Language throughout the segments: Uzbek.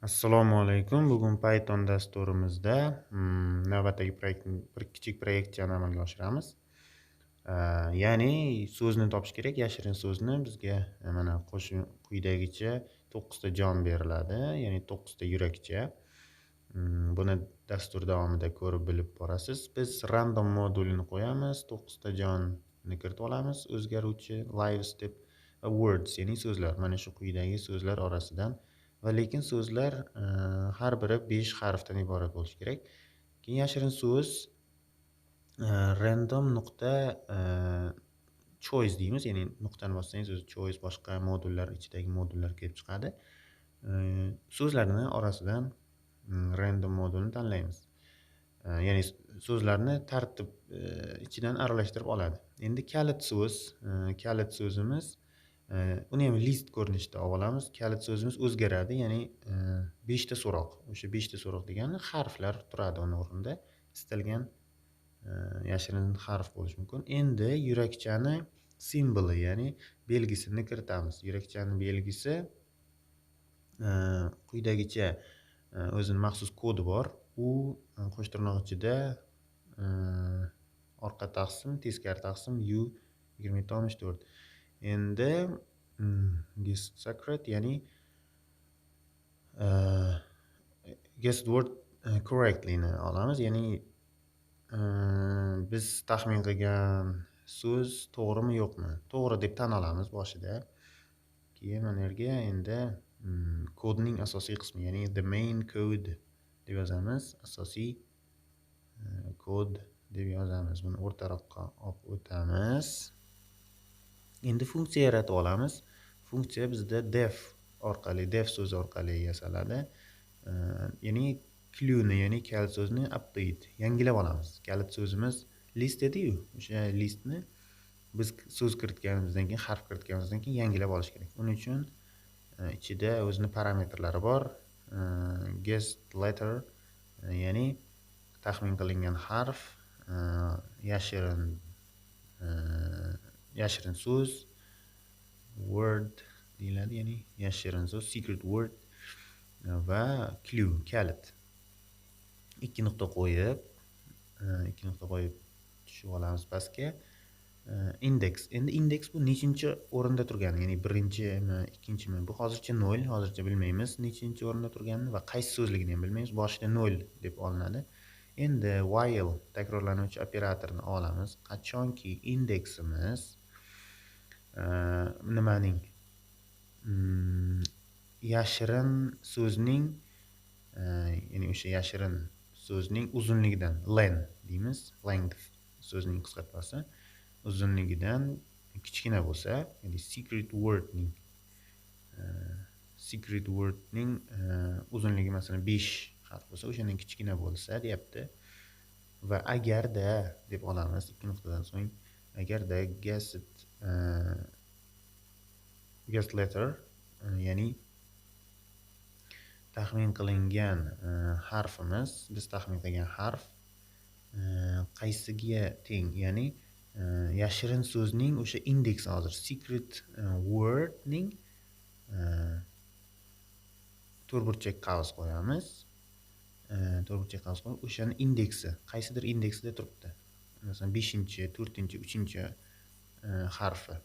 Assalomu alaykum. Bugun Python dasturimizda navbatdagi proyektni bir kichik proyektchani amalga oshiramiz. Ya'ni so'zni topish kerak. Yashirin so'zni bizga mana quyidagicha 9 ta jon beriladi, ya'ni 9 ta yurakcha. Buni dastur davomida ko'rib bilib borasiz. Biz random modulini qo'yamiz, 9 ta jonni kiritib olamiz, o'zgaruvchi lives deb va words, ya'ni so'zlar. Mana shu quyidagi so'zlar orasidan va lekin so'zlar har biri 5 harfdan iborat bo'lishi kerak. Keyin yashirin so'z random nuqta choice deymiz, ya'ni nuqtani bossangiz o'zi choice boshqa modullar ichidagi modullar kelib chiqadi. So'zlarni orasidan random modulni tanlaymiz. Ya'ni so'zlarni tartib ichidan aralashtirib oladi. Endi kalit so'zimiz uni ham list ko'rinishida olamiz. Kalit so'zimiz o'zgaradi, ya'ni 5 ta so'roq. O'sha 5 ta so'roq degani harflar turadi uni o'rnida. Istalgan yashirin harf bo'lishi mumkin. Endi yurakchani simboli, ya'ni belgisini kiritamiz. Yurakchani belgisi quyidagicha o'zini maxsus kodi bor. U qo'sh tirnoq ichida orqa taqsim, teskari taqsim U20.64. Endi guess secret, ya'ni guess word correctly ni olamiz, ya'ni biz taxmin qilgan so'z to'g'rimi yo'qmi? To'g'ri deb tan olamiz boshida. Keyin mana yerga endi kodning asosiy qismi, ya'ni the main code deb yozamiz. Asosiy kod deb yozamiz. Buni o'rtaroqqa olib o'tamiz. Endi funksiya yaratib olamiz. Funksiya bizda def so'zi orqali yasaladi. Ya'ni clueni, ya'ni kalit so'zni update, yangilab olamiz. Kalit so'zimiz list edi-yu, o'sha listni biz so'z kiritganimizdan keyin, harf kiritganimizdan keyin yangilab olish kerak. Uning uchun ichida o'zining parametrlari bor. Guessed letter, ya'ni taxmin qilingan harf, yashirin so'z, word deyiladi, ya'ni yashirin so'z, secret word va clue, kalit. 2 nuqta qo'yib tushib olamiz pastga. Index. Endi index bu nechinchi o'rinda turgani, ya'ni birinchimi, ikkinchimi? Bu hozircha 0, hozircha bilmaymiz nechinchi o'rinda turganini va qaysi so'zligini ham bilmaymiz. Boshida 0 deb olinadi. Endi while takrorlanuvchi operatorni olamiz. Qachonki indeksimiz nimaning yashirin so'zning ya'ni o'sha yashirin so'zning uzunligidan, len deymiz, length so'zning qisqartmasi, uzunligidan kichkina bo'lsa, ya'ni secret wordning uzunligi masalan 5 harf bo'lsa, o'shandan kichkina bo'lsa deyapti. Va agarda deb olamiz 2 nuqtadan so'ng, agarda guess letter, ya'ni taxmin qilingan harfimiz, biz taxmin qilgan harf qaysiga teng, ya'ni yashirin so'zning o'sha indeksi, hozir secret wordning to'rtburchak qavs qo'yamiz. To'rtburchak qavs qo'yib, o'shani indeksi, qaysidir indeksida turibdi. Masalan 5-chi, 4-chi, 3-chi harfi.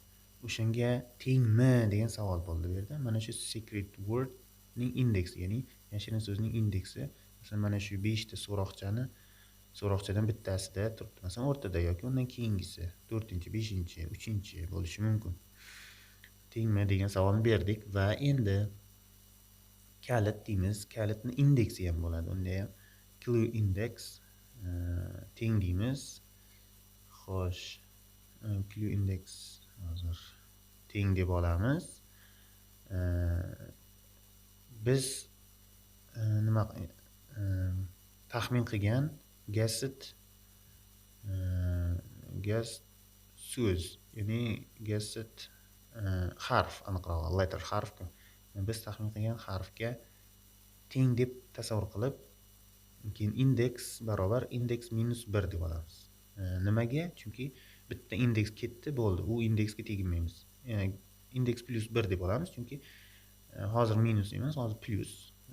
O'shanga tengmi degan savol bo'ldi bu yerda. Mana shu secret wordning indeksi, ya'ni yashirin so'zning indeksi. Masalan mana shu 5 ta so'roqchadan bittasida turibdi. Masalan o'rtada yoki undan keyingisi, 4-chi, 5-chi, 3-chi bo'lishi mumkin. Tengmi degan savolni berdik va endi kalit deymiz. Kalitning indeksi ham bo'ladi. Unda ham clue index teng deymiz. Xo'sh, clue index hozir teng deb olamiz. Biz nima taxmin qilgan guessed so'z, ya'ni guessed harf, aniqroq letter harfku. Biz taxmin qilgan harfga teng deb tasavvur qilib, keyin index barobar index -1 deb olamiz. Nimaga? Chunki bitta indeks ketdi, bo'ldi. U indeksga teginmaymiz. Index +1 deb olamiz, chunki hozir minus emas, hozir plus.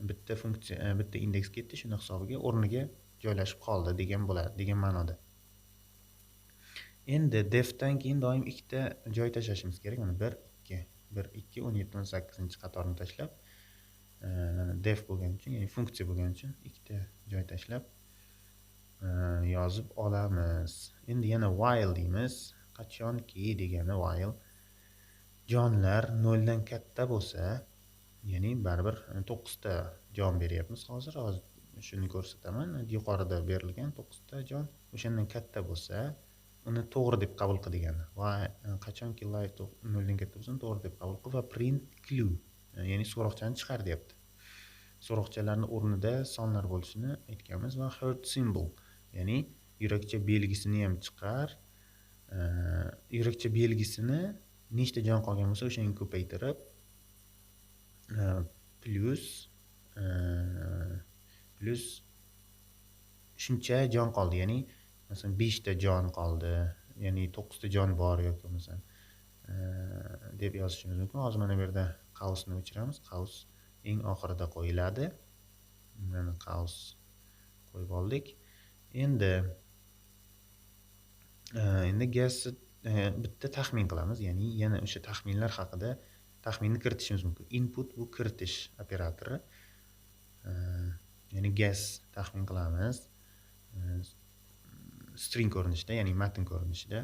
bitta funksiya bitta indeks ketdi, shuni hisobiga o'rniga joylashib qoldi degan bo'ladi, degan ma'noda. Endi defdan keyin doim ikkita joy tashlashimiz kerak. Mana 1 2 1 2 17 18 qatorni tashlab def bo'lgani uchun, ya'ni funksiya bo'lgani uchun ikkita joy tashlab yozib olamiz. Endi yana while deymiz. Qachonki degani while jonlar 0 dan katta bo'lsa, ya'ni baribir 9 ta jon beryapmiz hozir shuni ko'rsataman. Yuqorida berilgan 9 ta jon o'shandan katta bo'lsa, uni to'g'ri deb qabul qil degani. Va qachonki live 0 dan katta bo'lsa, to'g'ri deb qabul qil va print clue, ya'ni so'roqchani chiqar deyapti. So'roqchalarning o'rnida sonlar bo'lishini aytganmiz va heart symbol, ya'ni yurakcha belgisini ham chiqar. Yurakcha belgisini nechta jon qolgan bo'lsa, o'shani ko'paytirib plus shuncha jon qoldi, ya'ni masalan 5 ta jon qoldi, ya'ni 9 ta jon bor yoki bo'lmasa deb yozishimiz mumkin. Hozir mana bu yerda qavsni o'chiramiz. Qavs eng oxirida qo'yiladi. Mana qavs qo'yib oldik. Endi guess bitta taxmin qilamiz, ya'ni yana o'sha taxminlar haqida taxminni kiritishimiz mumkin. Input bu kiritish operatori. Ya'ni guess taxmin qilamiz. String ko'rinishida, ya'ni matn ko'rinishida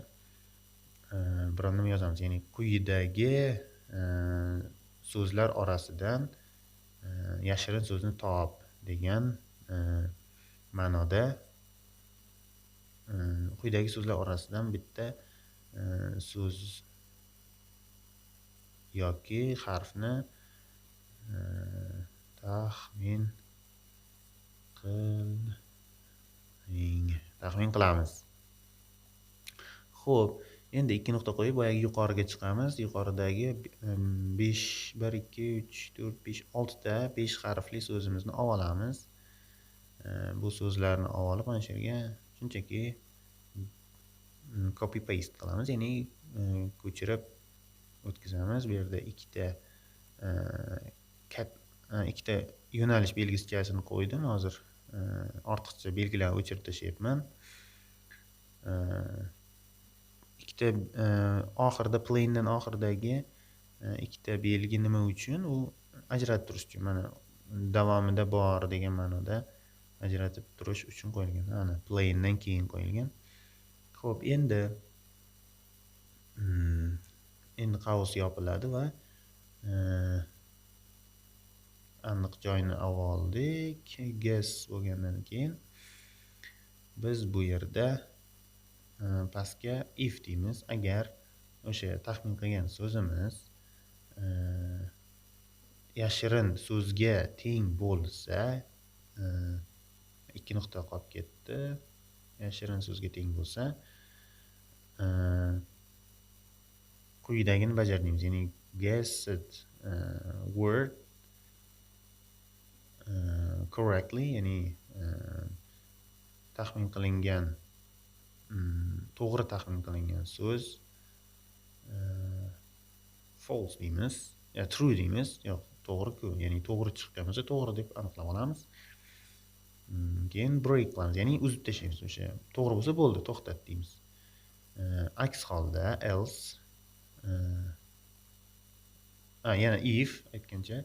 biron nima yozamiz. Ya'ni quyidagi so'zlar orasidan yashirin so'zni top degan ma'noda quyidagi so'zlar orasidan bitta so'z yoki harfni taxmin qilamiz. Xo'p, endi 2 nuqta qo'yib, boyagi yuqoriga chiqamiz. Yuqoridagi 5 1 2 3 4 5 6 ta 5 harfli so'zimizni olamiz. Bu so'zlarni olib, mana shu yerga shunchaki copy paste qilamiz, ya'ni ko'chirib o'tkazamiz. Bu yerda ikkita yo'nalish belgischasini qo'ydim. Hozir ortiqcha belgilarni o'chirib tashlayapman. Ikkita oxirida plaindan oxiridagi ikkita belgi nima uchun? U ajratib turish uchun, mana davomida bor degan ma'noda ajratib turish uchun qo'yilgan. Mana plaindan keyin qo'yilgan. Xo'p, endi qavs yopiladi va aniq joyni oldik. Guess bo'lgandan keyin biz bu yerda pastga if deymiz. Agar o'sha taxmin qilgan so'zimiz yashirin so'zga teng bo'lsa, 2 nuqta qolib ketdi. Yashirin so'zga teng bo'lsa, quyidagini bajar deymiz. Ya'ni guessed word correctly, ya'ni taxmin qilingan to'g'ri taxmin qilingan so'z false deymiz, yo true deymiz. Yo'q, to'g'ri-ku, ya'ni to'g'ri chiqqan bo'lsa to'g'ri deb aniqlab olamiz. Keyin break qilamiz, ya'ni uzib tashlaymiz. O'sha to'g'ri bo'lsa bo'ldi, to'xtat deymiz. Aks holda else yana if aytgancha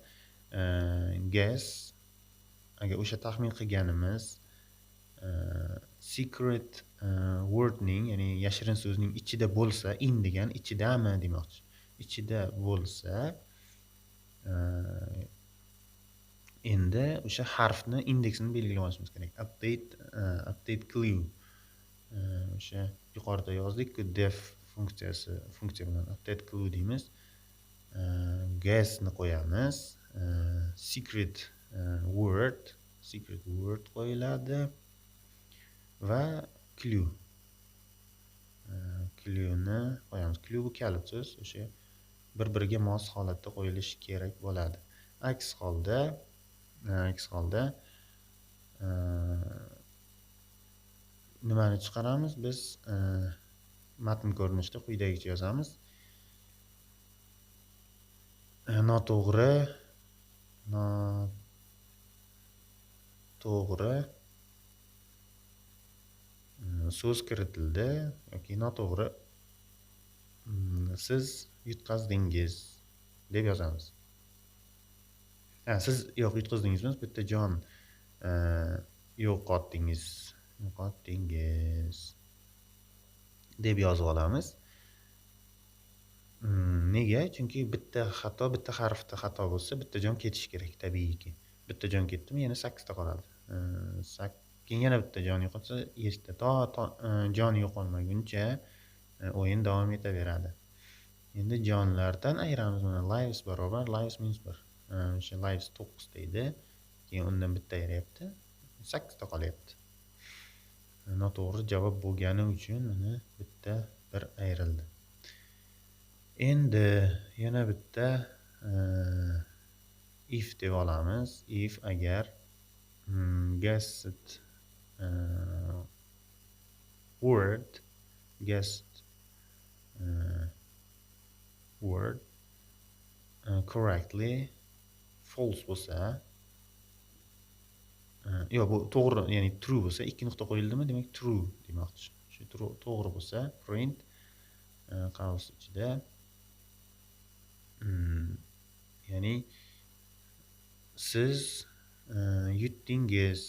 guess, agar o'sha taxmin qilganimiz secret wordning, ya'ni yashirin so'zning ichida bo'lsa, in degan ichidami demoqchi. Ichida bo'lsa, endi o'sha harfni indeksini belgilab olishimiz kerak. Update clue. O'sha yuqorida yozdik-ku, def funksiya bilan update clue deymiz. Guess ni qo'yamiz. Secret word qo'yiladi va clue ni qo'yamiz. Clue bu kalit so'z, o'sha bir-biriga mos holatda qo'yilishi kerak bo'ladi. Aks holda nimani chiqaramiz? Biz matn ko'rinishida quyidagicha yozamiz. Noto'g'ri to'g'ri so'z kiritildi yoki noto'g'ri siz yutqazdingiz deb yozamiz. Siz yutqazdingiz emas, bitta jon yo'qotdingiz deb yozib olamiz. Nega? Chunki bitta harfda xato bo'lsa, bitta jon ketishi kerak, tabiiyki. Bitta jon ketdimi, yana 8 ta qoladi. Keyin yana bitta jon yo'qotsa, 7 ta. Jon yo'qolmaguncha o'yin davom etaveradi. Endi jonlardan ayiramiz. Mana lives barobar lives minus 1. O'sha lives 9 ta edi. Keyin undan bitta ayiryapti. 8 ta qolyapti. Noto'g'ri javob bo'lgani uchun mana bitta bir ayrildi. Endi yana bitta if deb olamiz. If agar guessed word correctly false bo'lsa, yo'q, bu to'g'ri, ya'ni true bo'lsa, ikki nuqta qo'yildimi, demak true demoqchi. Shu to'g'ri bo'lsa, print qavs ichida ya'ni siz yutdingiz,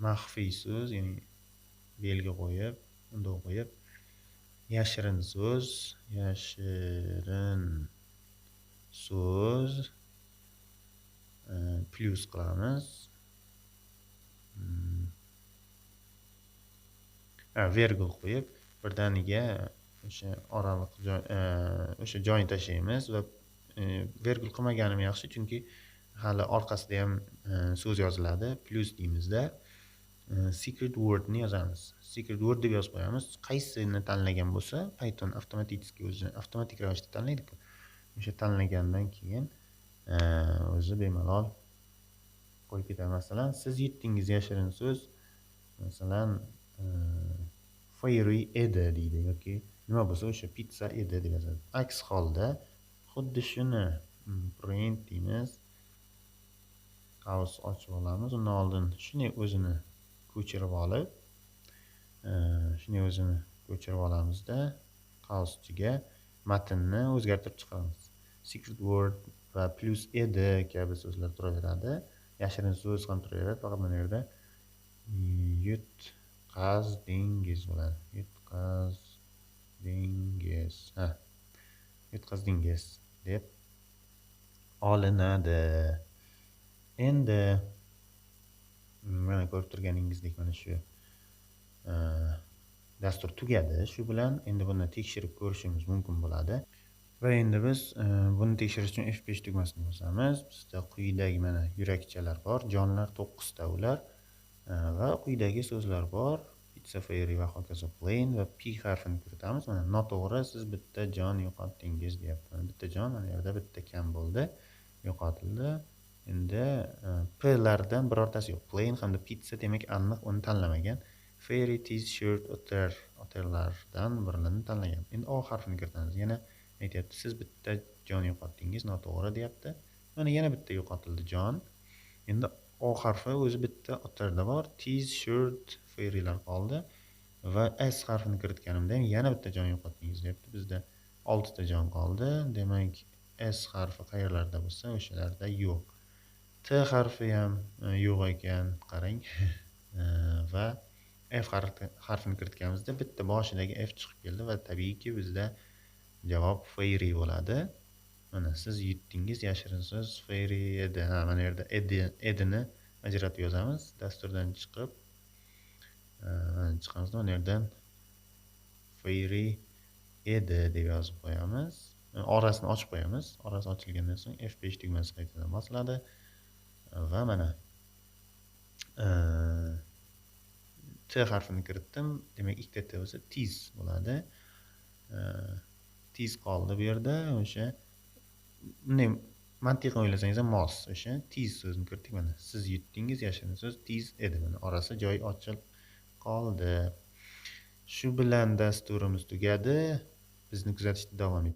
maxfiy so'z, ya'ni belgi qo'yib, undov qo'yib, yashirin so'z plus qilamiz. Vergul qo'yib, birdaniga o'sha oraliq joy, o'sha joyni tashlaymiz va vergul qilmaganim yaxshi, chunki hali orqasida ham so'z yoziladi. Plus deymizda secret word ni yozamiz. Secret word deb yozib qo'yamiz. Qaysini tanlagan bo'lsa, Python avtomatik ravishda tanlaydi-ku. O'sha tanlagandan keyin o'zi bemalol qo'yib ketadi. Masalan, siz yutdingiz yashirin so'z, masalan, fairy edi deydi yoki nima bo'lsa o'sha pizza edi deb yozadi. Aks holda xuddi shuni print deymiz. Qavs ochib olamiz. Undan oldin shuni o'zini ko'chirib olamizda qavs ichiga matnni o'zgartirib chiqaramiz. Secret word va plus edi kabi so'zlar turaveradi. Yashirin so'z ham turaveradi. Faqat mana yerda yutqazdingiz bo'ladi. Yutqazdingiz deb olinadi. Endi mana ko'rib turganingizdek, mana shu dastur tugadi. Shu bilan endi buni tekshirib ko'rishimiz mumkin bo'ladi. Va endi biz buni tekshirish uchun F5 tugmasini bosamiz. Bizda quyidagi mana yurakchalar bor, jonlar 9 ta ular va quyidagi so'zlar bor. Pizza, fairy va hokazo plain va p harfini kiritamiz. Mana noto'g'ri, siz bitta jon yo'qotdingiz deyapti. Bitta jon mana yerda bitta kam bo'ldi, yo'qotildi. Endi p lardan birortasi yo'q. Plain hamda pizza, demak aniq uni tanlamagan. Fairy, t-shirt, o'tarlardan birini tanlagan. Endi o harfini kiritamiz. Yana aytyapti, siz bitta jon yo'qotdingiz, noto'g'ri deyapti. Mana yana bitta yo'qotildi jon. Endi o harfi o'zi bitta o'tarda bor. T-shirt, fairylar qoldi va s harfini kiritganimda yana bitta jon yo'qotdingiz deyapti. Bizda 6 ta jon qoldi. Demak, s harfi qayerlarda bo'lsa, o'shalarda yo'q. T harfi ham yo'q ekan, qarang. Va f harfini kiritganimizda bitta boshidagi f chiqib keldi va tabiiyki bizda javob fairy bo'ladi. Mana siz yutdingiz, yashirin so'z fairy edi. Mana yerda edini ajratib yozamiz. Dasturdan chiqamiz. Mana yerdan fairy edi deb yozib qo'yamiz. Orasini ochib qo'yamiz. Orasi ochilgandan so'ng F5 tugmasi qaytadan bosiladi va mana T harfini kiritdim. Demak, ikkita T bo'lsa tiz bo'ladi. Tiz qoldi bu yerda. O'sha bunday mantiqan o'ylasangiz ham mos. O'sha tiz so'zini kiritdik. Mana siz yutdingiz, yashirin so'z tiz edi. Mana orasi joy ochilib qoldi. Shu bilan dasturimiz tugadi. Bizni kuzatishda davom eting.